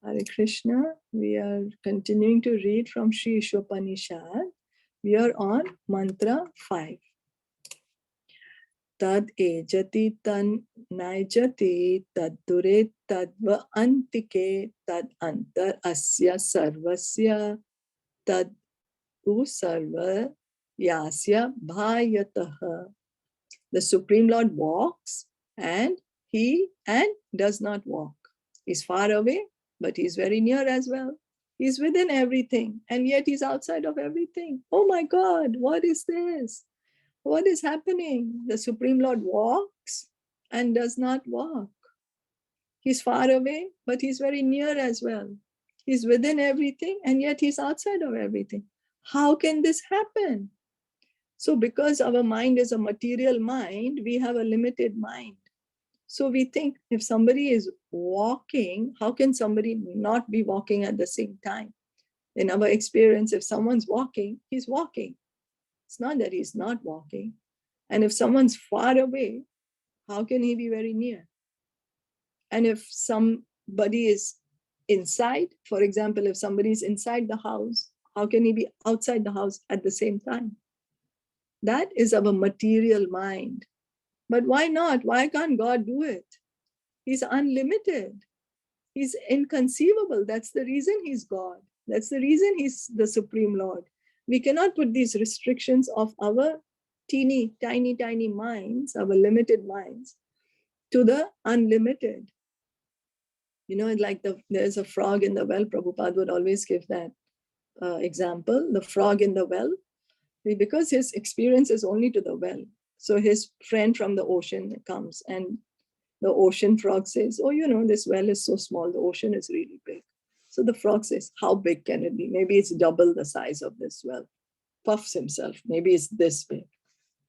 Hare Krishna. We are continuing to read from Sri Isopanishad. We are on mantra 5. Tad ejati tan naijati tad dure tad va antike tad antar asya sarvasya tad usarva yasya bhayataha. The Supreme Lord walks and does not walk. He's far away, but he's very near as well. He's within everything, and yet he's outside of everything. Oh my God, what is this? What is happening? The Supreme Lord walks and does not walk. He's far away, but he's very near as well. He's within everything, and yet he's outside of everything. How can this happen? So because our mind is a material mind, we have a limited mind. So we think if somebody is walking, how can somebody not be walking at the same time? In our experience, if someone's walking, he's walking. It's not that he's not walking. And if someone's far away, how can he be very near? And if somebody is inside, for example, if somebody is inside the house, how can he be outside the house at the same time? That is our material mind. But why not? Why can't God do it? He's unlimited. He's inconceivable. That's the reason he's God. That's the reason he's the Supreme Lord. We cannot put these restrictions of our teeny, tiny minds, our limited minds, to the unlimited. You know, like there's a frog in the well. Prabhupada would always give that example, the frog in the well, because his experience is only to the well. So his friend from the ocean comes and the ocean frog says, oh, you know, this well is so small, the ocean is really big. So the frog says, how big can it be? Maybe it's double the size of this well. Puffs himself, maybe it's this big.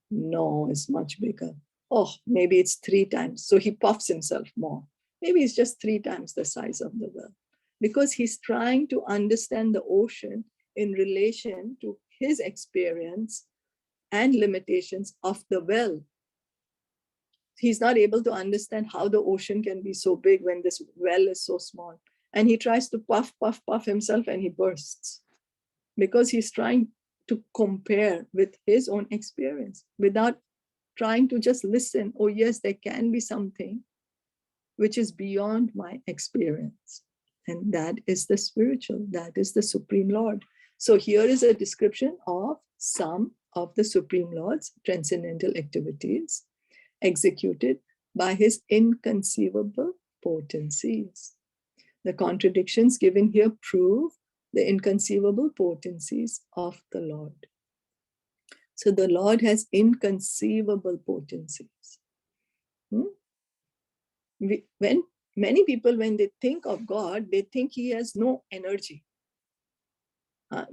No, it's much bigger. Oh, maybe it's 3 times. So he puffs himself more. Maybe it's just 3 times the size of the well. Because he's trying to understand the ocean in relation to his experience and limitations of the well. He's not able to understand how the ocean can be so big when this well is so small. And he tries to puff himself and he bursts. Because he's trying to compare with his own experience without trying to just listen. Oh yes, there can be something which is beyond my experience. And that is the spiritual, that is the Supreme Lord. So here is a description of some of the Supreme Lord's transcendental activities executed by his inconceivable potencies. The contradictions given here prove the inconceivable potencies of the Lord. So the Lord has inconceivable potencies. When many people, when they think of God, they think he has no energy.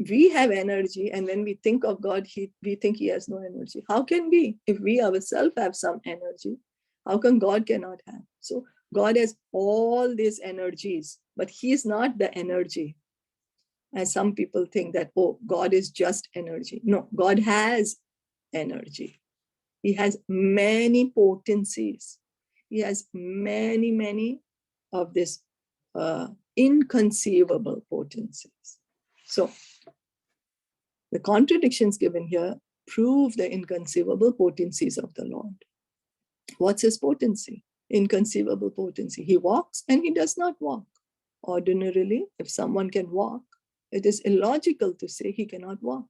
We have energy, and when we think of God, we think he has no energy. How can we? If we ourselves have some energy, how come God cannot have? So God has all these energies, but he is not the energy. As some people think that, oh, God is just energy. No, God has energy. He has many potencies. He has many of this inconceivable potencies. So the contradictions given here prove the inconceivable potencies of the Lord. What's his potency? Inconceivable potency. He walks and he does not walk. Ordinarily, if someone can walk, it is illogical to say he cannot walk.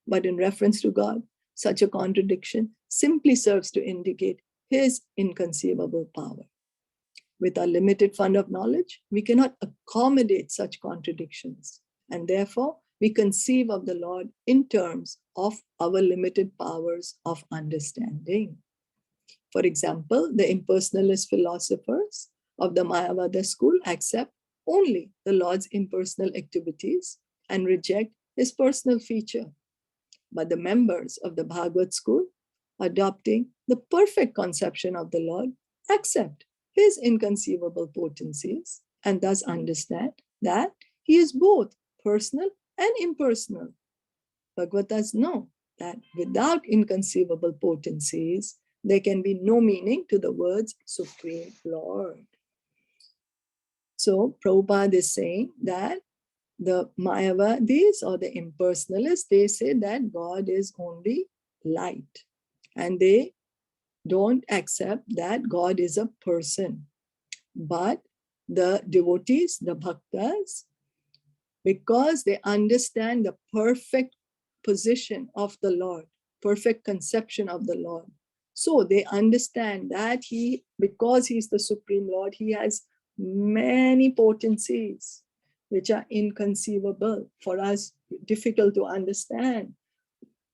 But in reference to God, such a contradiction simply serves to indicate his inconceivable power. With our limited fund of knowledge, we cannot accommodate such contradictions. And therefore, we conceive of the Lord in terms of our limited powers of understanding. For example, the impersonalist philosophers of the Mayavada school accept only the Lord's impersonal activities and reject his personal feature. But the members of the Bhagavad school, adopting the perfect conception of the Lord, accept his inconceivable potencies and thus understand that he is both personal and impersonal. Bhagavatas know that without inconceivable potencies, there can be no meaning to the words Supreme Lord. So Prabhupada is saying that the Mayavadis or the impersonalists, they say that God is only light. And they don't accept that God is a person. But the devotees, the bhaktas, because they understand the perfect position of the Lord, perfect conception of the Lord. So they understand that because he's the Supreme Lord, he has many potencies which are inconceivable for us, difficult to understand.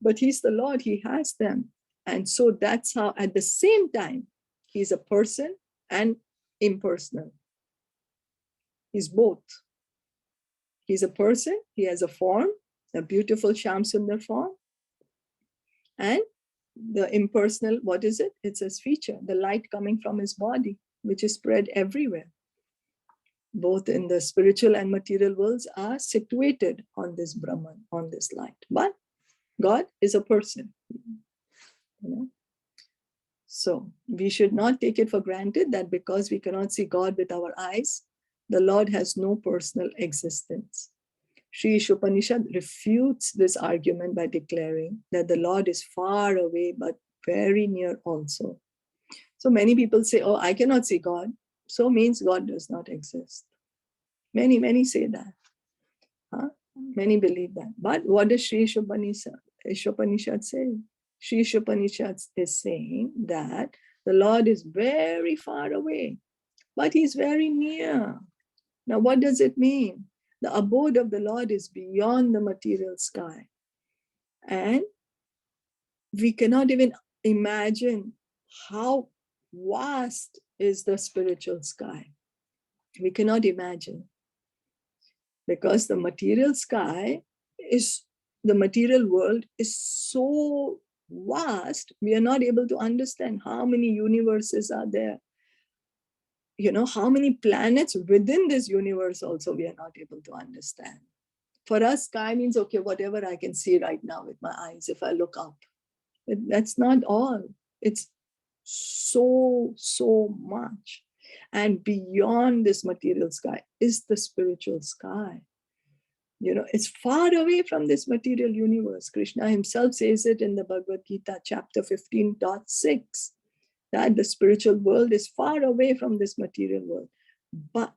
But he's the Lord, he has them. And so that's how, at the same time, he's a person and impersonal. He's both. He's a person, he has a form, a beautiful Shyam Sundar form. And the impersonal, what is it? It's his feature, the light coming from his body, which is spread everywhere. Both in the spiritual and material worlds are situated on this Brahman, on this light. But God is a person. So we should not take it for granted that because we cannot see God with our eyes, the Lord has no personal existence. Sri Isopanishad refutes this argument by declaring that the Lord is far away but very near also. So many people say, oh, I cannot see God, so means God does not exist. Many say that. Many believe that. But what does Sri Isopanishad say? Sri Isopanishad is saying that the Lord is very far away, but he's very near. Now, what does it mean? The abode of the Lord is beyond the material sky. And we cannot even imagine how vast is the spiritual sky. We cannot imagine. Because the material sky is, the material world is so vast, we are not able to understand how many universes are there. How many planets within this universe also we are not able to understand. For us, sky means, okay, whatever I can see right now with my eyes, if I look up. But that's not all. It's so much. And beyond this material sky is the spiritual sky. It's far away from this material universe. Krishna himself says it in the Bhagavad Gita, chapter 15.6, that the spiritual world is far away from this material world.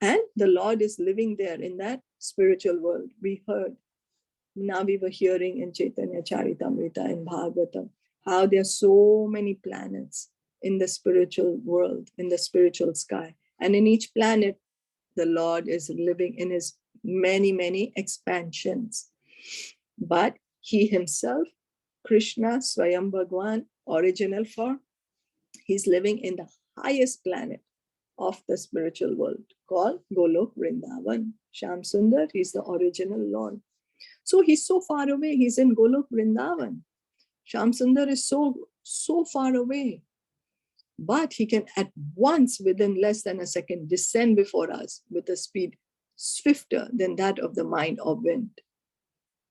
And the Lord is living there in that spiritual world. We heard, now we were hearing in Caitanya, Caritamrta, in Bhagavatam, how there are so many planets in the spiritual world, in the spiritual sky. And in each planet, the Lord is living in his many expansions. But he himself, Krishna, Swayam Bhagwan, original form, he's living in the highest planet of the spiritual world called Golok Vrindavan. Shyam Sundar, he's the original Lord. So he's so far away, he's in Golok Vrindavan. Shyam Sundar is so far away. But he can at once, within less than a second, descend before us with a speed swifter than that of the mind or wind.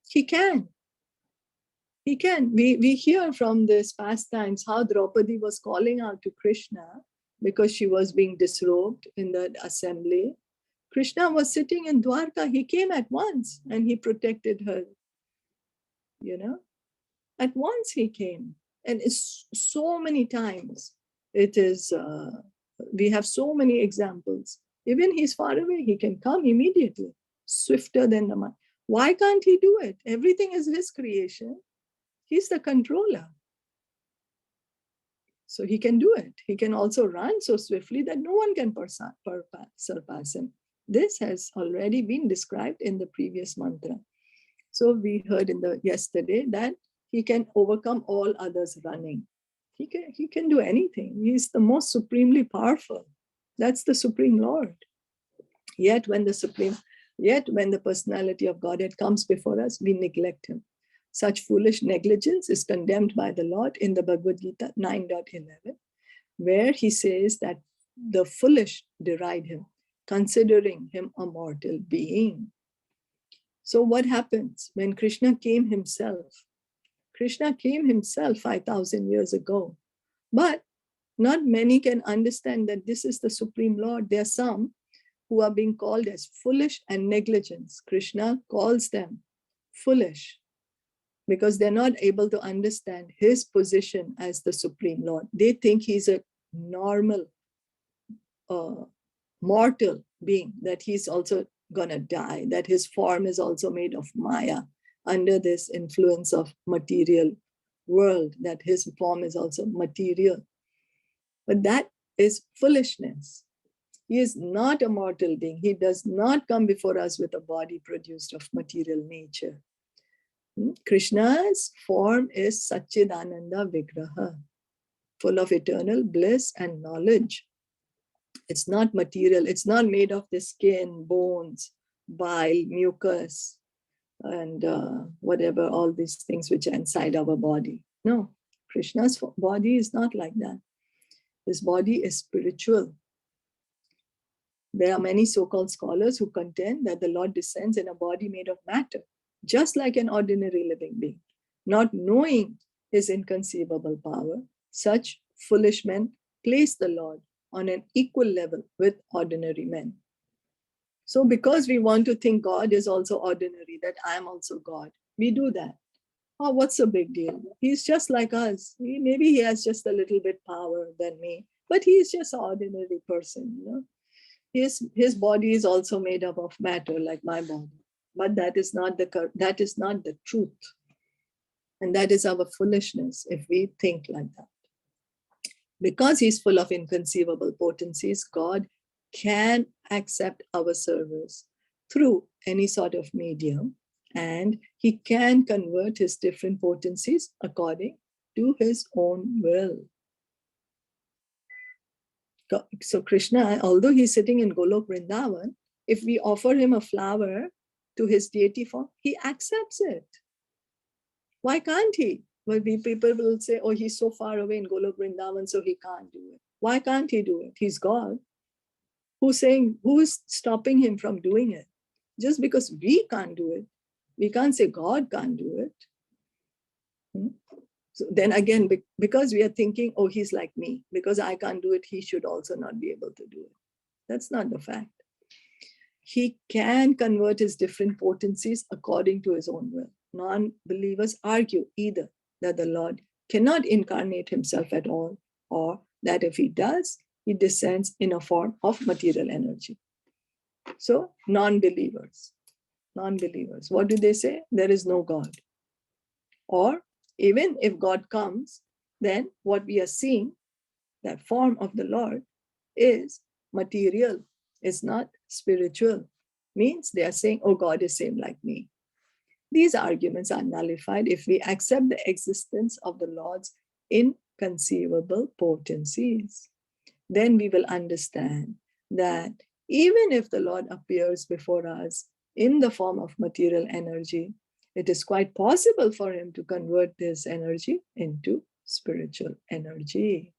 He can. We hear from this pastimes how Draupadi was calling out to Krishna because she was being disrobed in the assembly. Krishna was sitting in Dwarka. He came at once and he protected her. At once he came. And it's so many times. It is, we have so many examples. Even he's far away, he can come immediately, swifter than the mind. Why can't he do it? Everything is his creation. He's the controller. So he can do it. He can also run so swiftly that no one can surpass him. This has already been described in the previous mantra. So we heard yesterday that he can overcome all others running. He can do anything. He's the most supremely powerful. That's the Supreme Lord. Yet when the personality of Godhead comes before us, we neglect him. Such foolish negligence is condemned by the Lord in the Bhagavad Gita 9.11, where he says that the foolish deride him, considering him a mortal being. So what happens when Krishna came himself? Krishna came himself 5,000 years ago, but not many can understand that this is the Supreme Lord. There are some who are being called as foolish and negligent. Krishna calls them foolish because they're not able to understand his position as the Supreme Lord. They think he's a normal, mortal being, that he's also gonna die, that his form is also made of Maya, under this influence of material world, that his form is also material. But that is foolishness. He is not a mortal being. He does not come before us with a body produced of material nature. Krishna's form is Satchidananda Vigraha, full of eternal bliss and knowledge. It's not material. It's not made of the skin, bones, bile, mucus, and whatever, all these things which are inside our body. No, Krishna's body is not like that. His body is spiritual. There are many so-called scholars who contend that the Lord descends in a body made of matter, just like an ordinary living being. Not knowing his inconceivable power, such foolish men place the Lord on an equal level with ordinary men. So because we want to think God is also ordinary, that I am also God, we do that. Oh, what's the big deal? He's just like us. Maybe he has just a little bit power than me, but he's just an ordinary person, you know. His body is also made up of matter like my body. But that is not the truth. And that is our foolishness if we think like that. Because he's full of inconceivable potencies, God can accept our service through any sort of medium, and he can convert his different potencies according to his own will. So Krishna, although he's sitting in Golok Vrindavan, if we offer him a flower to his deity form, he accepts it. Why can't he? Well, people will say, oh, he's so far away in Golok Vrindavan, so he can't do it. Why can't he do it? He's God. Who's stopping him from doing it? Just because we can't do it, we can't say God can't do it. So then again, because we are thinking, oh, he's like me, because I can't do it, he should also not be able to do it. That's not the fact. He can convert his different potencies according to his own will. Non-believers argue either that the Lord cannot incarnate himself at all, or that if he does, he descends in a form of material energy. So non-believers, what do they say? There is no God. Or even if God comes, then what we are seeing, that form of the Lord, is material, is not spiritual. Means they are saying, oh, God is same like me. These arguments are nullified if we accept the existence of the Lord's inconceivable potencies. Then we will understand that even if the Lord appears before us in the form of material energy, it is quite possible for him to convert this energy into spiritual energy.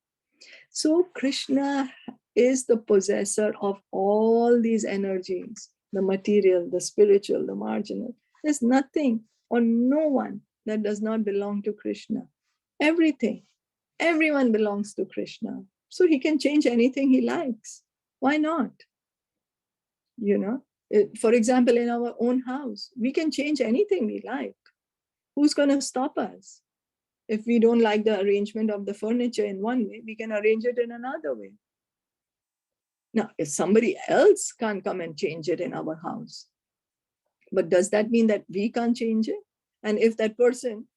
So Krishna is the possessor of all these energies, the material, the spiritual, the marginal. There's nothing or no one that does not belong to Krishna. Everyone belongs to Krishna. So he can change anything he likes. Why not? You know, for example, in our own house, we can change anything we like. Who's going to stop us? If we don't like the arrangement of the furniture in one way, we can arrange it in another way. Now, if somebody else can't come and change it in our house, but does that mean that we can't change it? And if that person,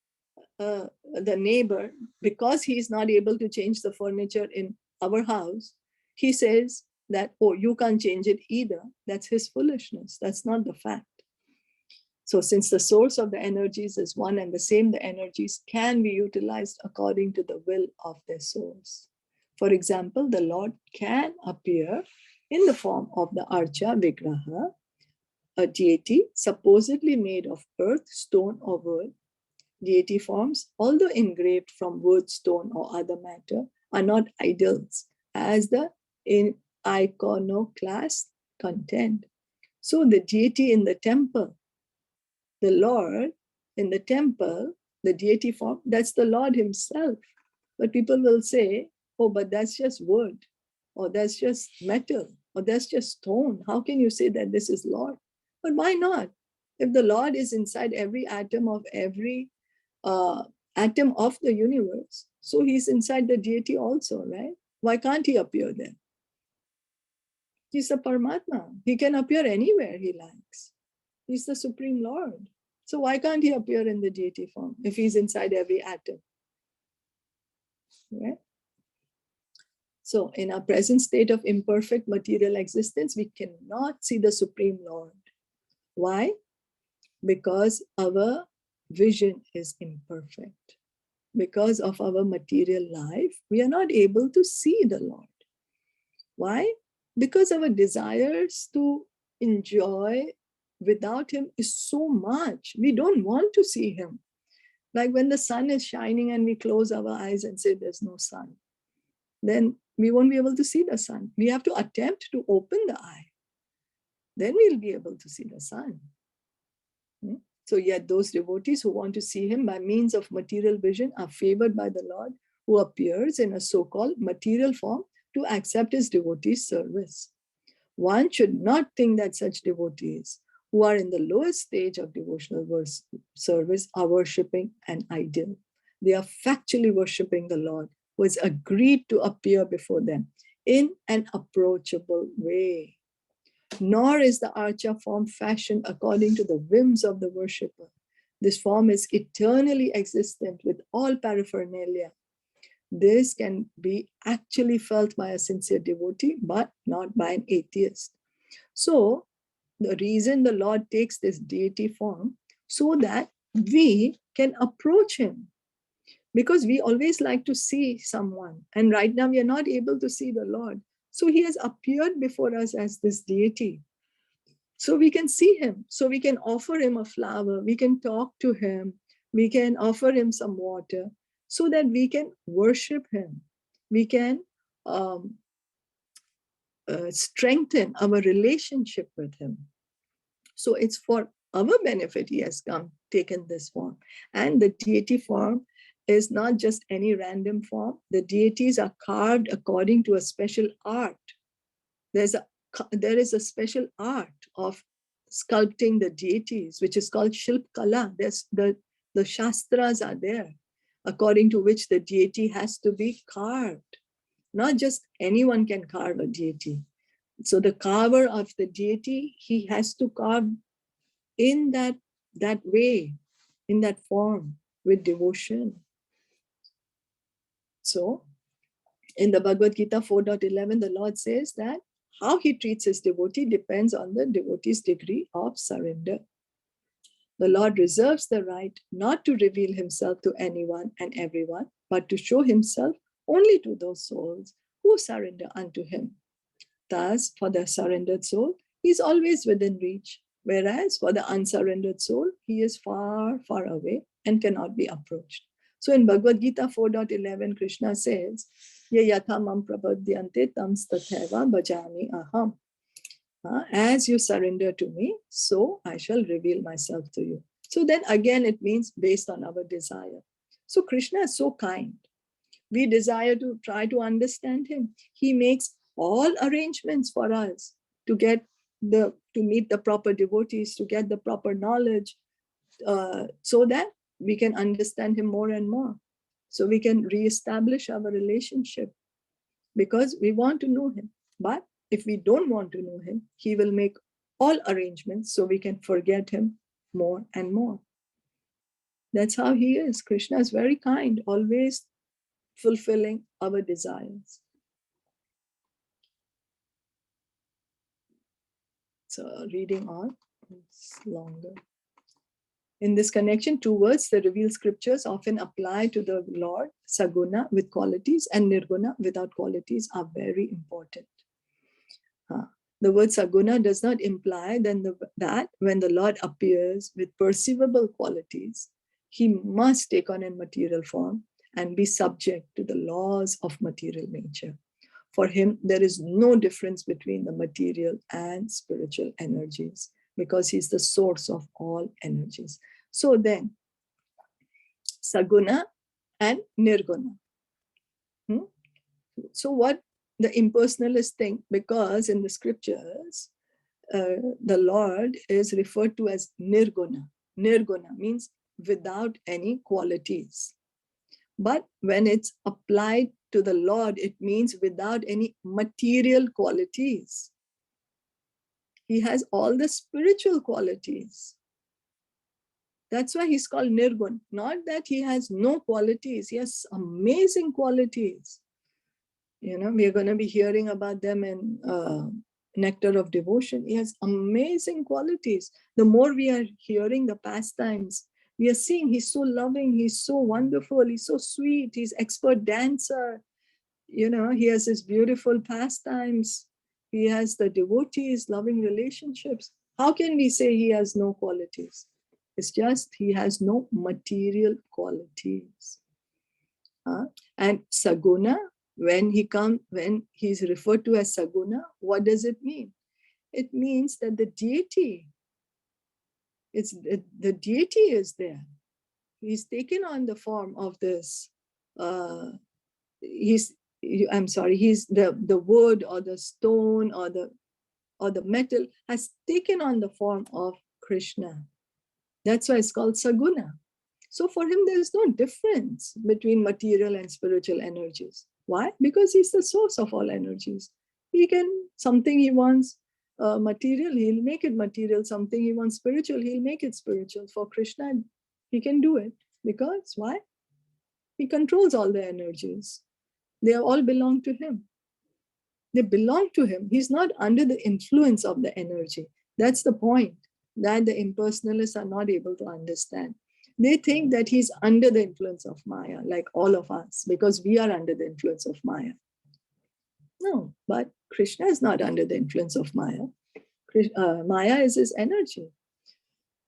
the neighbor, because he's not able to change the furniture in our house, he says that, oh, you can't change it either. That's his foolishness. That's not the fact. So since the source of the energies is one and the same, the energies can be utilized according to the will of their source. For example, the Lord can appear in the form of the Archa Vigraha, a deity supposedly made of earth, stone, or wood. Deity forms, although engraved from wood, stone, or other matter, are not idols, as the iconoclast contend. So the deity in the temple, the Lord in the temple, the deity form, that's the Lord himself. But people will say, oh, but that's just wood, or that's just metal, or that's just stone. How can you say that this is Lord? But why not? If the Lord is inside every atom of every atom of the universe, so he's inside the deity also, right? Why can't he appear there? He's the Paramatma. He can appear anywhere he likes. He's the Supreme Lord. So why can't he appear in the deity form if he's inside every atom? Right? So in our present state of imperfect material existence, we cannot see the Supreme Lord. Why? Because our vision is imperfect. Because of our material life, we are not able to see the Lord. Why? Because our desires to enjoy without him is so much. We don't want to see him. Like when the sun is shining and we close our eyes and say there's no sun, then we won't be able to see the sun. We have to attempt to open the eye. Then we'll be able to see the sun. So yet those devotees who want to see him by means of material vision are favored by the Lord, who appears in a so-called material form to accept his devotees' service. One should not think that such devotees who are in the lowest stage of devotional service are worshipping an idol. They are factually worshipping the Lord, who has agreed to appear before them in an approachable way. Nor is the archa form fashioned according to the whims of the worshipper. This form is eternally existent with all paraphernalia. This can be actually felt by a sincere devotee, but not by an atheist. So, the reason the Lord takes this deity form, so that we can approach him. Because we always like to see someone, and right now we are not able to see the Lord. So he has appeared before us as this deity. So we can see him. So we can offer him a flower. We can talk to him. We can offer him some water so that we can worship him. We can strengthen our relationship with him. So it's for our benefit he has taken this form. And the deity form is not just any random form. The deities are carved according to a special art. There is a special art of sculpting the deities, which is called Shilpa Kala. There's the Shastras are there, according to which the deity has to be carved. Not just anyone can carve a deity. So the carver of the deity, he has to carve in that way, in that form, with devotion. So in the Bhagavad Gita 4.11, the Lord says that how he treats his devotee depends on the devotee's degree of surrender. The Lord reserves the right not to reveal himself to anyone and everyone, but to show himself only to those souls who surrender unto him. Thus, for the surrendered soul, he is always within reach, whereas for the unsurrendered soul, he is far, far away and cannot be approached. So in Bhagavad Gita 4.11, Krishna says, Ye yatha mam prapadyante tam statheva bhajami aham. As you surrender to me, so I shall reveal myself to you. So then again, it means based on our desire. So Krishna is so kind. We desire to try to understand him. He makes all arrangements for us to meet the proper devotees, to get the proper knowledge, so that we can understand him more and more. So we can reestablish our relationship because we want to know him. But if we don't want to know him, he will make all arrangements so we can forget him more and more. That's how he is. Krishna is very kind, always fulfilling our desires. So reading on, it's longer. In this connection, two words the revealed scriptures often apply to the Lord, Saguna with qualities and Nirguna without qualities, are very important. The word Saguna does not imply that when the Lord appears with perceivable qualities, he must take on a material form and be subject to the laws of material nature. For him, there is no difference between the material and spiritual energies because he's the source of all energies. So then, Saguna and Nirguna. So what the impersonalist thing, because in the scriptures, the Lord is referred to as Nirguna. Nirguna means without any qualities. But when it's applied to the Lord, it means without any material qualities. He has all the spiritual qualities. That's why he's called Nirgun. Not that he has no qualities. He has amazing qualities. You know, we're going to be hearing about them in Nectar of Devotion. He has amazing qualities. The more we are hearing the pastimes, we are seeing he's so loving, he's so wonderful, he's so sweet, he's expert dancer. You know, he has his beautiful pastimes. He has the devotees, loving relationships. How can we say he has no qualities? It's just he has no material qualities. And Saguna, when he's referred to as Saguna, what does it mean? It means that the deity, the deity is there. He's taken on the form of this. He's the wood or the stone or the metal has taken on the form of Krishna. That's why it's called Saguna. So for him, there's no difference between material and spiritual energies. Why? Because he's the source of all energies. Something he wants material, he'll make it material. Something he wants spiritual, he'll make it spiritual. For Krishna, he can do it. Because why? He controls all the energies. They all belong to him. They belong to him. He's not under the influence of the energy. That's the point that the impersonalists are not able to understand. They think that he's under the influence of Maya, like all of us, because we are under the influence of Maya. No, but Krishna is not under the influence of Maya. Maya is his energy.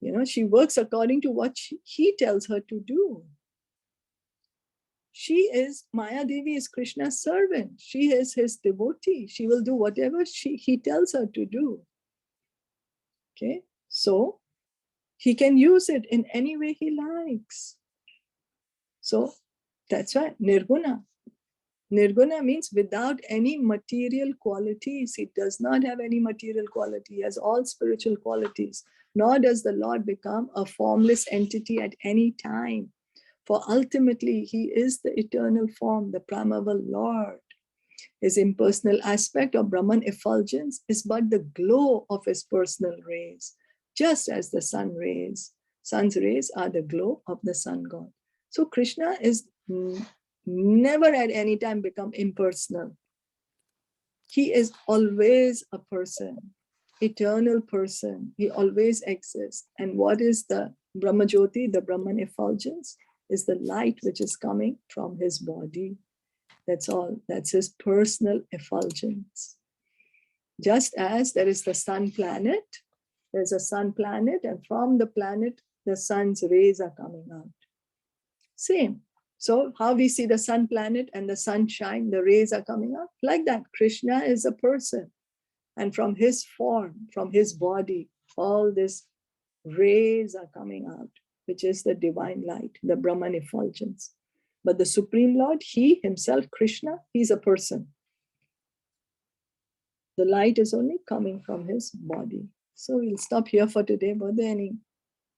You know, she works according to what he tells her to do. Maya Devi is Krishna's servant. She is his devotee. She will do whatever he tells her to do. Okay, so he can use it in any way he likes. So that's why Nirguna. Nirguna means without any material qualities. He does not have any material quality. He has all spiritual qualities. Nor does the Lord become a formless entity at any time. For ultimately, he is the eternal form, the primeval Lord. His impersonal aspect of Brahman effulgence is but the glow of his personal rays, just as the sun's rays are the glow of the sun god. So Krishna is never at any time become impersonal. He is always a person, eternal person. He always exists. And what is the Brahma Jyoti, the Brahman effulgence? Is the light which is coming from his body. That's all. That's his personal effulgence. Just as there is the sun planet, there's a sun planet, and from the planet, the sun's rays are coming out. Same. So how we see the sun planet and the sunshine, the rays are coming out? Like that. Krishna is a person. And from his form, from his body, all these rays are coming out, which is the divine light, the Brahman effulgence. But the Supreme Lord, he himself, Krishna, he's a person. The light is only coming from his body. So we'll stop here for today. Were there any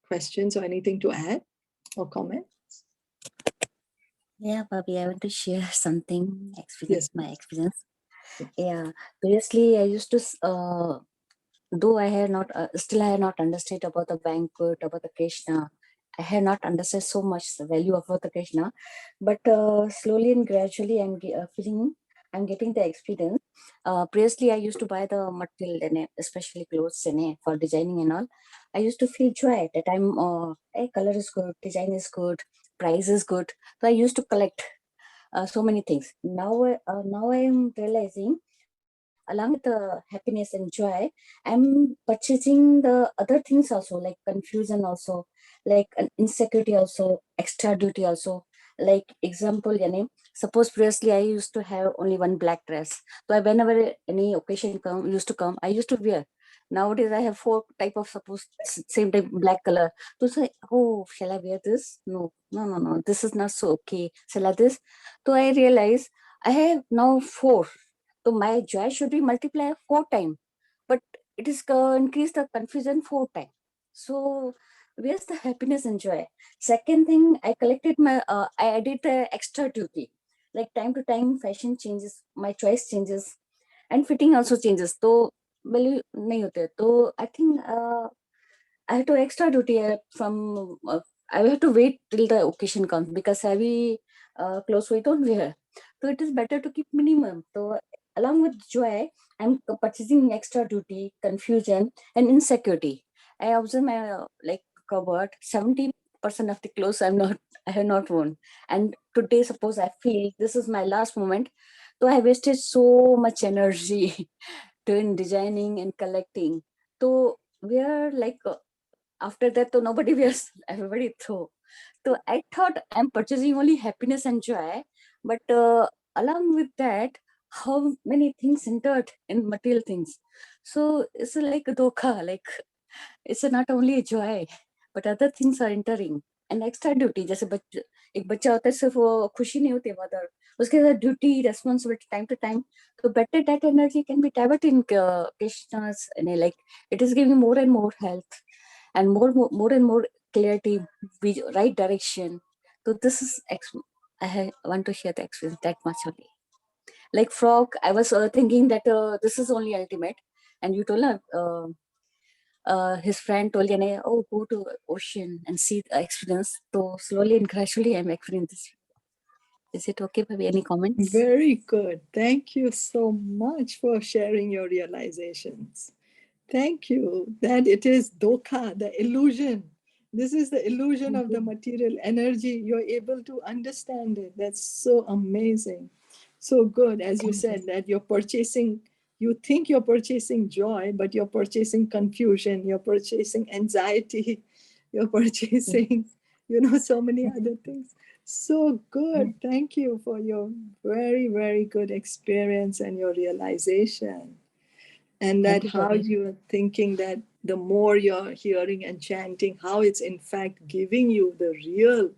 questions or anything to add or comment? Yeah, Bobby, I want to share something, Yes. my experience. Yeah, previously I used to, though I had not, still I had not understood about the banquet, about the Krishna. I had not understood so much the value of the Krishna, but slowly and gradually I'm getting the experience. Previously I used to buy the material, especially clothes for designing and all. I used to feel joy that hey, color is good, design is good, price is good. So I used to collect so many things. Now I am realizing, along with the happiness and joy, I'm purchasing the other things also, like confusion also, like an insecurity also, extra duty also. Like example, suppose previously I used to have only one black dress. So whenever any occasion used to come, I used to wear. Nowadays I have 4 type of, suppose same type black color. To say, oh, shall I wear this? No, this is not so okay. Shall I this? So I realize I have now 4. So my joy should be multiplied 4 times, but it is increased the confusion 4 times. So where's the happiness and joy? Second thing, I collected my, I added the extra duty. Like time to time, fashion changes, my choice changes, and fitting also changes. So value nahi hote. So I think I have to extra duty from. I have to wait till the occasion comes because heavy clothes we don't wear. So it is better to keep minimum. So along with joy, I'm purchasing extra duty, confusion, and insecurity. I observe my like cupboard. 70% of the clothes I have not worn. And today, suppose I feel this is my last moment, so I wasted so much energy doing designing and collecting. So we are like after that, so nobody wears, everybody throw. So I thought I'm purchasing only happiness and joy, but along with that, how many things entered in material things. So it's like a dokha, like it's not only a joy, but other things are entering. And extra duty, जैसे एक बच्चा होता है सिर्फ वो खुशी नहीं होती मदर, उसके साथ duty responsibility time to time, तो better that energy can be diverted in Krishna's, like it is giving more and more health and more and more clarity, right direction. So this is I want to share the experience that much only. Like frog, I was thinking that this is only ultimate, and you told his friend told Yana, oh, go to ocean and see the experience. So slowly and gradually, I'm experiencing this. Is it okay, Bhavi? Any comments? Very good. Thank you so much for sharing your realizations. Thank you. That it is dokha, the illusion. This is the illusion of the material energy. You're able to understand it. That's so amazing. So good. As you said, that you're purchasing, you think you're purchasing joy, but you're purchasing confusion, you're purchasing anxiety, you're purchasing, so many other things. So good. Thank you for your very, very good experience and your realization. And that how you're thinking that the more you're hearing and chanting, how it's in fact giving you the real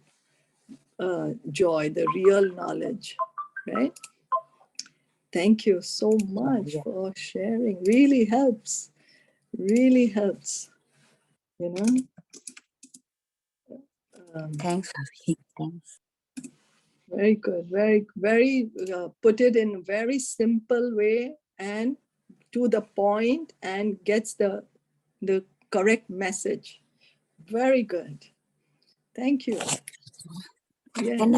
joy, the real knowledge, right? Thank you so much for sharing. Really helps. Really helps. Thanks, Bhavi. Thanks. Very good. Very, very put it in a very simple way and to the point and gets the correct message. Very good. Thank you. Yes. And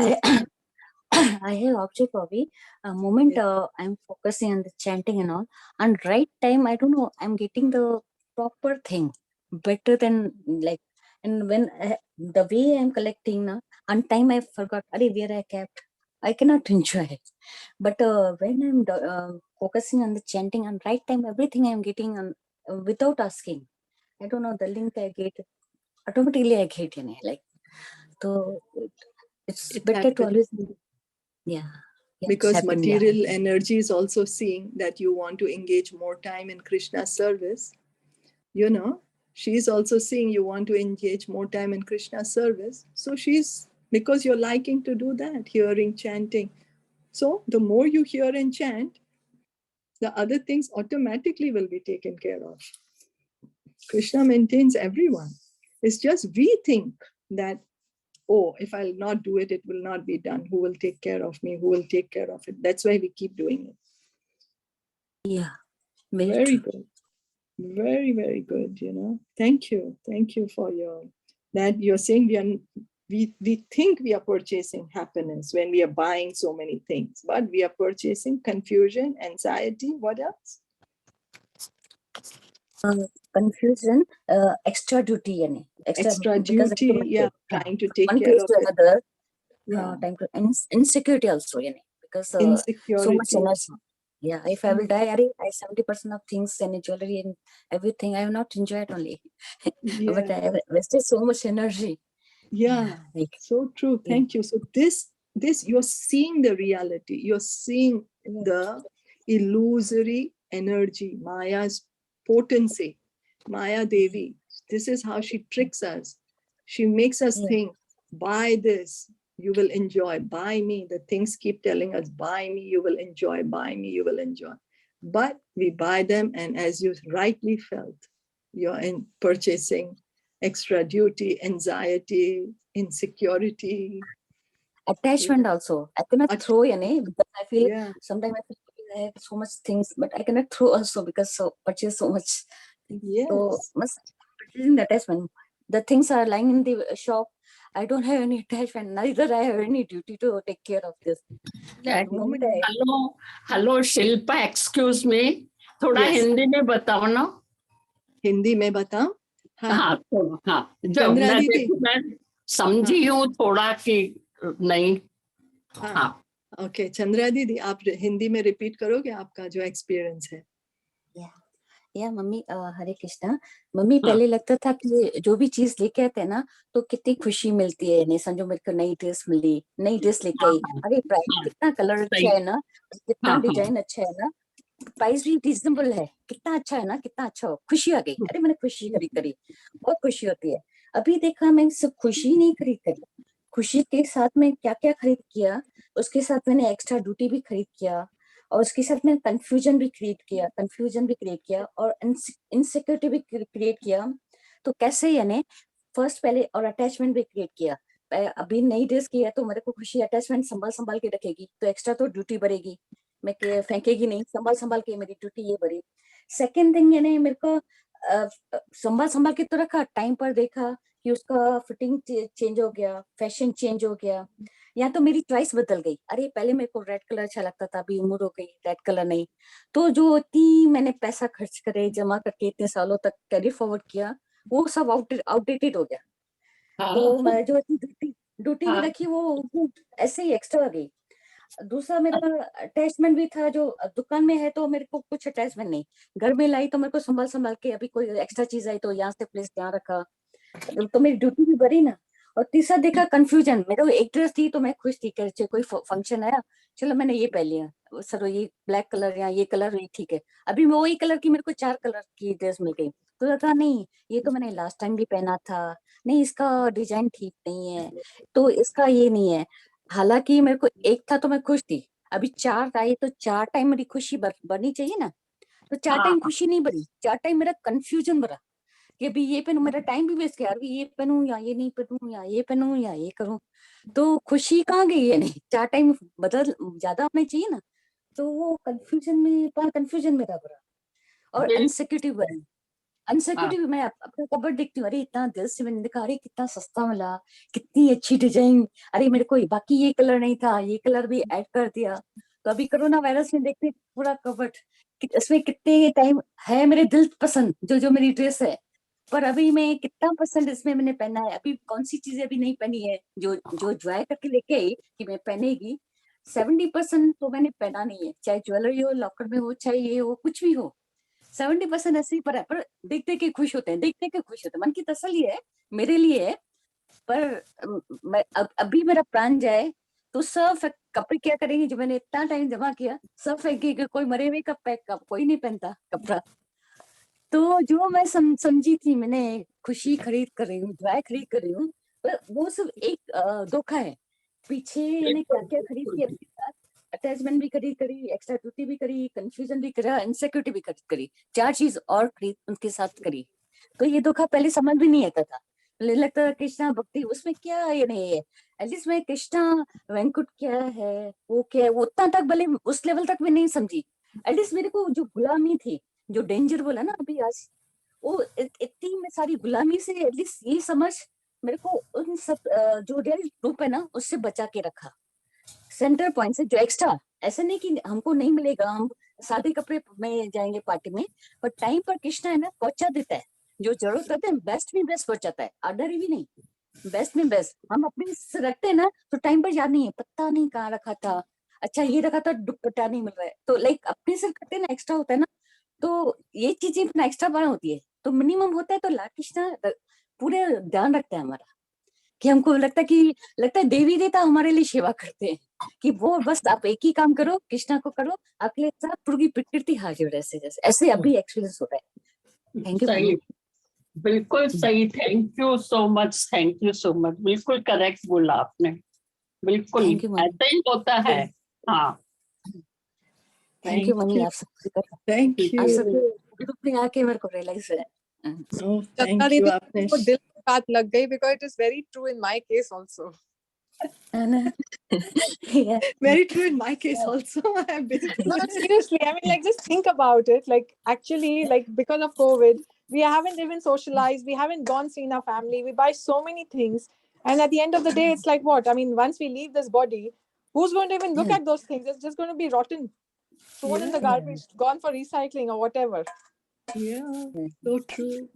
I have observed, Bobby, a moment I'm focusing on the chanting and all, and right time, I don't know, I'm getting the proper thing better than like, and when the way I'm collecting now, on time I forgot, where I kept, I cannot enjoy it. But when I'm focusing on the chanting on right time, everything I'm getting on without asking. I don't know, the link I get, automatically I get, like, so it's better to always, yeah. Because material energy is also seeing that you want to engage more time in Krishna's service. She's also seeing you want to engage more time in Krishna's service. So because you're liking to do that, hearing, chanting. So the more you hear and chant, the other things automatically will be taken care of. Krishna maintains everyone. It's just we think that, oh, if I'll not do it, it will not be done. Who will take care of me? Who will take care of it? That's why we keep doing it. Yeah. Very good. Very, very good. Thank you. Thank you for that you're saying we think we are purchasing happiness when we are buying so many things, but we are purchasing confusion, anxiety. What else? Confusion, extra duty, Extra duty, yeah, trying to take one care place of to it. another, Yeah. time to insecurity also, because so much energy. Yeah, if I will die, I 70% of things and jewelry and everything I have not enjoyed only, but I have wasted so much energy. Yeah, so true. Thank you. So this you're seeing the reality. You're seeing the illusory energy, Maya's potency, Maya Devi. This is how she tricks us. She makes us think, buy this, You will enjoy, buy me. The things keep telling us, buy me, you will enjoy, buy me, you will enjoy. But we buy them, and as you rightly felt, you're in purchasing extra duty, anxiety, insecurity, Attachment also. I cannot throw any, because I feel yeah, sometimes I feel I have so much things, but I cannot throw also because purchase so much. So yes, must purchasing the attachment. The things are lying in the shop. I don't have any attachment. Neither I have any duty to take care of this. That, The moment I hello Shilpa, excuse me, थोड़ा yes. Hindi में बताओ ना. हिंदी में बताऊं? हाँ, हाँ थोड़ा, हाँ जो चंद्रा मैं दीदी, देखो मैं समझी हूँ थोड़ा कि नहीं. हाँ, हाँ ओके, चंद्रा दीदी आप हिंदी में रिपीट करोगे आपका जो एक्सपीरियंस है? या मम्मी, हरे कृष्णा। मम्मी हाँ पहले लगता था कि जो भी चीज लेके आते हैं ना तो कितनी खुशी मिलती है। नहीं समझो मेरे को नई ड्रेस मिली, नई ड्रेस लेके हाँ आई, हाँ अरे प्राइस हाँ, कितना कलर अच्छा सही. है ना, कितना हाँ हाँ डिजाइन अच्छा है ना, प्राइस भी रिजनेबल है, कितना अच्छा है ना, कितना अच्छा हो, खुशी आ गई। अरे मैंने खुशी खरीद करी, बहुत खुशी होती है। अभी देखा मैं सिर्फ खुशी नहीं खरीद करी, खुशी के साथ में क्या क्या खरीद किया, उसके साथ मैंने एक्स्ट्रा ड्यूटी भी खरीद किया, और उसके साथ मैंने कंफ्यूजन भी क्रिएट किया और इनसिक्योरिटी भी क्रिएट किया। तो कैसे, यानी फर्स्ट पहले, और अटैचमेंट भी क्रिएट किया। अभी नई ड्रेस की है तो मेरे को खुशी अटैचमेंट संभाल संभाल के रखेगी, तो एक्स्ट्रा तो ड्यूटी बढ़ेगी, मैं फेंकेगी नहीं, संभाल संभाल के मेरी ड्यूटी ये बढ़ी। सेकेंड थिंग, यानी मेरे को संभाल संभाल के तो रखा, टाइम पर देखा कि उसका फिटिंग चेंज हो गया, फैशन चेंज हो गया, या तो मेरी चॉइस बदल गई। अरे पहले मेरे को रेड कलर अच्छा लगता था, अभी उम्र हो गई, रेड कलर नहीं। तो जो इतनी मैंने पैसा खर्च करे, जमा करके इतने सालों तक कैरी फॉरवर्ड किया, वो सब आउटडेटेड हो गया। तो हाँ मैं जो ड्यूटी ड्यूटी भी हाँ रखी वो ऐसे ही एक्स्ट्रा आ गई। दूसरा मेरा अटैचमेंट भी था, जो दुकान में है तो मेरे को कुछ अटैचमेंट नहीं, घर में लाई तो मेरे को संभाल संभाल के, अभी कोई एक्स्ट्रा चीज आई तो यहाँ से प्लेस यहाँ रखा, तो मेरी ड्यूटी भी बढ़ी ना। और तीसरा देखा कंफ्यूजन, मेरे को एक ड्रेस थी तो मैं खुश थी कि कोई फंक्शन आया, चलो मैंने ये पहन लिया, सर ये ब्लैक कलर या ये कलर ये ठीक है। अभी मैं वही कलर की, मेरे को 4 कलर की ड्रेस मिल गई, तो लगा नहीं ये तो मैंने लास्ट टाइम भी पहना था, नहीं इसका डिजाइन ठीक नहीं है, तो इसका ये नहीं है। हालांकि मेरे को एक था तो मैं खुश थी, अभी 4 आई तो 4 टाइम मेरी खुशी बढ़नी चाहिए ना, तो 4 टाइम हाँ खुशी नहीं बढ़ी, 4 टाइम मेरा कंफ्यूजन बढ़ा कि अभी ये पहनूं, मेरा टाइम भी वेस्ट किया, अभी ये पहनूं या ये नहीं पहनूं, या ये पहनूं या ये करूं, तो खुशी कहाँ गई है? नहीं, 4 टाइम बदल ज्यादा होना चाहिए ना, तो वो कंफ्यूजन मेरा बढ़ा, और बिल्कुल. अनसिक्योरिटी बढ़ी। हाँ अनसिक्योरिटी, मैं अपना कपबोर्ड देखती हूँ, अरे इतना दिल से मैंने देखा, अरे कितना सस्ता मिला, कितनी अच्छी डिजाइन, अरे मेरे को बाकी ये कलर नहीं था, ये कलर भी ऐड कर दिया। तो अभी कोरोना वायरस में देखते पूरा कपबोर्ड, इसमें कितने टाइम है मेरे दिल पसंद, जो जो मेरी ड्रेस है, पर अभी मैं कितना परसेंट इसमें मैंने पहना है, अभी कौन सी चीजें अभी नहीं पहनी है, जो जो ज्वाय करके लेके आई कि मैं पहनेगी, 70% तो मैंने पहना नहीं है, चाहे ज्वेलरी हो, लॉकर में हो, चाहे ये हो, कुछ भी हो, 70% ऐसे ही पर है। पर देख देख के खुश होते हैं, देख देख के खुश होते हैं, मन की तसल्ली है मेरे लिए है। पर मैं अभी मेरा प्राण जाए तो सब कपड़े क्या करेंगे, जो मैंने इतना टाइम जमा किया सब फेंकेंगे, कोई मरे हुए कप कोई नहीं पहनता कपड़ा। तो जो मैं समझी थी, मैंने खुशी खरीद कर रही हूँ, जॉय खरीद कर रही हूँ, पर वो सिर्फ एक धोखा है। पीछे मैंने क्या क्या खरीद बिल्कुल. किया अपने साथ, अटैचमेंट भी खरीद करी, एक्स्ट्रा ड्यूटी भी करी, कंफ्यूजन भी करा, इनसिक्योरिटी भी खरीद करी, 4 चीज और खरीद उनके साथ करी। तो ये धोखा पहले समझ भी नहीं आता था, लगता था कृष्णा भक्ति उसमें क्या ये नहीं है, एटलीस्ट मैं कृष्णा वेंकुट क्या है, वो क्या है, वो उतना तक भले उस लेवल तक भी नहीं समझी। एटलीस्ट मेरे को जो गुलामी थी, जो डेंजर बोला ना अभी आज, वो इतनी में सारी गुलामी से एटलीस्ट ये समझ मेरे को उन सब जो रियल रूप है ना उससे बचा के रखा, सेंटर पॉइंट से जो एक्स्ट्रा, ऐसा नहीं कि हमको नहीं मिलेगा, हम सादे कपड़े में जाएंगे पार्टी में, पर टाइम पर कृष्णा है ना पहुंचा देता है, जो जरूरत होता है बेस्ट में बेस्ट पहुंचाता है, ऑर्डर भी नहीं, बेस्ट में बेस्ट हम अपने से रखते हैं ना, तो टाइम पर याद नहीं है, पता नहीं कहाँ रखा था, अच्छा ये रखा था, दुपट्टा नहीं मिल रहा है, तो लाइक अपने से करते हैं ना, एक्स्ट्रा होता है ना, तो ये चीजें अपना एक्स्ट्रा बड़ा होती है, तो मिनिमम होता है, तो लॉर्ड कृष्णा पूरे ध्यान रखता है हमारा, कि हमको लगता है देवी देवता हमारे लिए सेवा करते हैं, कि वो बस आप एक ही काम करो, कृष्णा को करो, आपके साथ पूरी प्रकृति हाजिर है, ऐसे जैसे ऐसे अभी एक्सपीरियंस होता है। थैंक यू सही, मम्मी। बिल्कुल सही. थैंक यू सो मच, बिल्कुल करेक्ट बोला आपने. बिल्कुल Thank you, mummy. ऐसा ही होता है. हाँ. Thank you, mummy. आप सब Thank आप you. सब ग्रुप में आके मेरे को realize है. Oh, Chandra thank you. दीदी आपने को दिल की बात लग गई because it is very true in my case also. Yeah. very true in my case also. I have been No, seriously. I mean, like, just think about it. Like, actually, like, because of COVID, we haven't even socialized. We haven't gone seen our family. We buy so many things. And at the end of the day, it's like what? I mean, once we leave this body, who's going to even look Yeah. at those things? It's just going to be rotten, thrown in the Yeah. garbage, gone for recycling or whatever. Yeah, so true.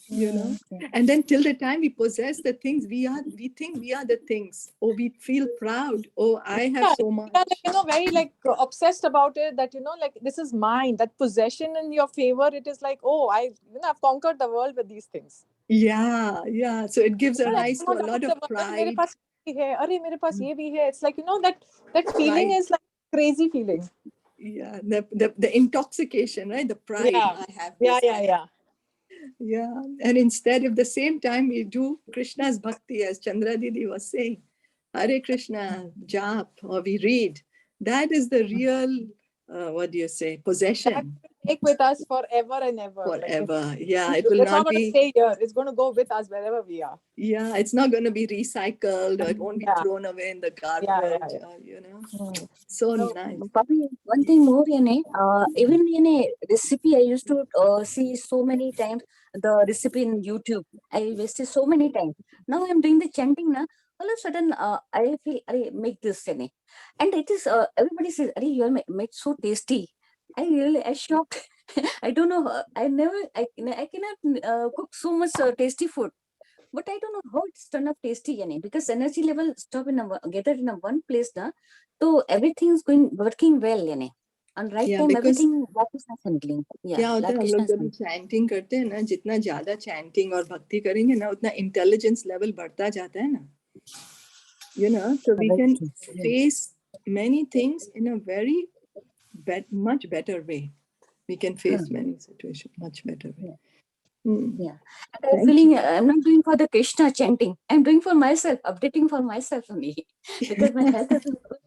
You know, Yeah. and then till the time we possess the things, we think we are the things. Oh, we feel proud. Oh, I have Yeah, so much. yeah, like, very like obsessed about it, that like this is mine. That possession in your favor, it is like, oh, I've conquered the world with these things. Yeah, yeah. So it gives a Like, rise to a lot of मेरे pride. पास ये है, अरे मेरे पास ये भी है. It's like, that feeling Pride. is like crazy feeling. Yeah, the intoxication, right? The pride. Yeah. I have this. Yeah. Yeah, and instead, if the same time we do Krishna's bhakti, as Chandra Didi was saying, Hare Krishna, jap, or we read, that is the real, what do you say, That possession will take with us forever and ever. forever. Yeah, it will It's not not going to be, stay here. It's going to go with us wherever we are. yeah, it's not going to be recycled, or it won't be Yeah. thrown away in the garbage, Yeah. or, so No, nice. Bobby, one thing more, even in a recipe, I used to see so many times the recipe in YouTube. I wasted so many times. Now I'm doing the chanting, na. All of a sudden, I feel, I make this, and it is, everybody says, you make so tasty. I shocked. I don't know. I cannot cook so much tasty food. But I don't know how it's turned up tasty, because energy level stop in gathered in a one place, na. So everything is working well, and right Yeah, time because everything Lord Krishna is handling. क्या Yeah, होता है, Lord हम Krishna लोग is जब handling. Chanting करते हैं ना, जितना ज्यादा चैंटिंग और भक्ति करेंगे ना, उतना इंटेलिजेंस लेवल बढ़ता जाता है ना. So we can face many things in a very much better way. We can face many situations much better way. Yeah. And I'm feeling I'm not doing for the Krishna chanting. I'm doing for myself, updating for myself only. Because my health is good.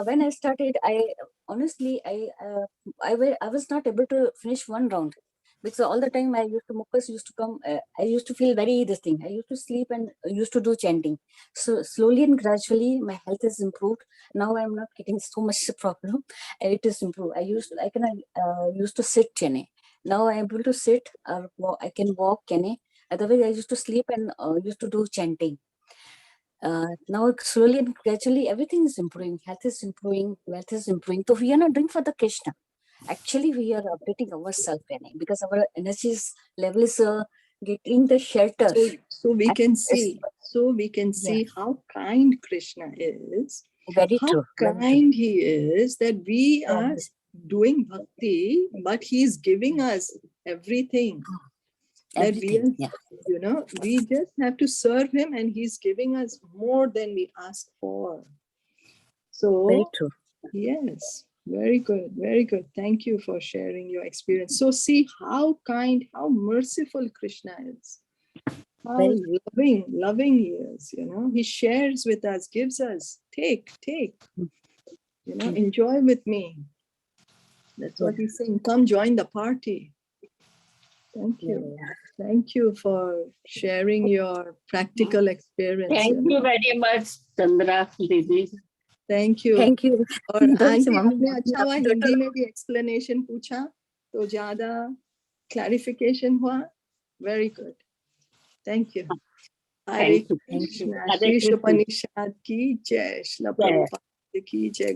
When I started, I honestly I was not able to finish one round. Because all the time mucus used to come, I used to feel very this thing. I used to sleep and used to do chanting. So slowly and gradually my health is improved. Now I'm not getting so much problem. It is improved. I used to sit, now I'm able to sit or I can walk, otherwise I used to sleep and used to do chanting. Now slowly and gradually everything is improving. Health is improving, wealth is improving. So we are not doing for the Krishna. Actually, we are updating ourselves, because our energy level is getting the shelter. So we can see how kind Krishna is. Very how true. kind he is, that we are doing bhakti, but he's giving us everything. Everything, We just have to serve him, and he's giving us more than we ask for. So very true. Yes, very good, very good. Thank you for sharing your experience. So see how kind, how merciful Krishna is. How loving he is, he shares with us, gives us, take, enjoy with me. That's what he's saying. Come join the party. Thank you. Thank you for sharing your practical experience. Thank you very much, Chandra Didi. Thank you. Thank you. और aunty आपने अच्छा हुआ हिंदी में भी explanation पूछा, तो ज़्यादा clarification हुआ. Very good. Thank you. Hare Krishna. Isopanishad की जय. Shilpa Prabhupada की जय.